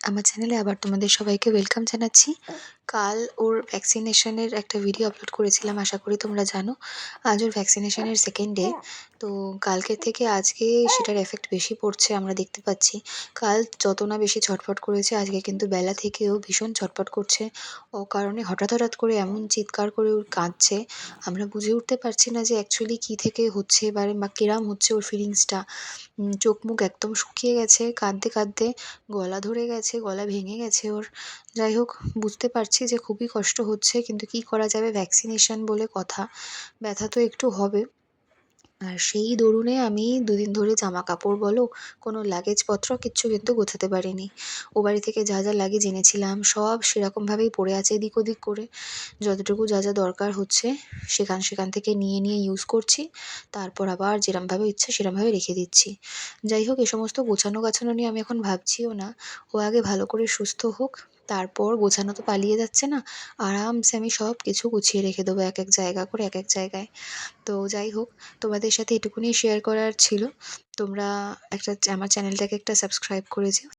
আমার চ্যানেলে আবার তোমাদের সবাইকে ওয়েলকাম জানাচ্ছি। কাল ওর ভ্যাকসিনেশনের একটা ভিডিও আপলোড করেছিলাম, আশা করি তোমরা জানো। আজ ওর ভ্যাকসিনেশনের সেকেন্ড ডে। তো কালকের থেকে আজকে সেটার এফেক্ট বেশি পড়ছে আমরা দেখতে পাচ্ছি। কাল যত না বেশি ছটফট করেছে, আজকে কিন্তু বেলা থেকেও ভীষণ ছটফট করছে। অকারণে হঠাৎ হঠাৎ করে এমন চিৎকার করে ওর কাঁদছে, আমরা বুঝে উঠতে পারছি না যে অ্যাকচুয়ালি কী থেকে হচ্ছে বা কিরম হচ্ছে ওর ফিলিংসটা। চোখ মুখ একদম শুকিয়ে গেছে, কাঁদতে কাঁদতে গলা ধরে গেছে, গলা ভেঙে গেছে ওর। যাই হোক, বুঝতে পারছি যে খুবই কষ্ট হচ্ছে, কিন্তু কী করা যাবে, ভ্যাকসিনেশন বলে কথা, ব্যথা তো একটু হবে। আর সেই দরুনে আমি দুদিন ধরে জামা কাপড় বলো, কোনো লাগেজপত্র কিচ্ছু কিন্তু গোছাতে পারিনি। ও বাড়ি থেকে যা যা লাগেজ এনেছিলাম সব সেরকমভাবেই পড়ে আছে এদিক ওদিক করে। যতটুকু যা যা দরকার হচ্ছে সেখান সেখান থেকে নিয়ে নিয়ে ইউজ করছি, তারপর আবার যেরমভাবে ইচ্ছে সেরমভাবে রেখে দিচ্ছি। যাই হোক, এ সমস্ত গোছানো গাছানো নিয়ে আমি এখন ভাবছিও না। ও আগে ভালো করে সুস্থ হোক, তারপর গোছানো তো পালিয়ে যাচ্ছে না। আরামসে আমি সব কিছু গুছিয়ে রেখে দেবো এক এক জায়গা করে, এক এক জায়গায়। তো যাই হোক, তোমাদের সাথে এটুকুনি শেয়ার করার ছিল। তোমরা আমার চ্যানেলটাকে একটা সাবস্ক্রাইব করে যেও।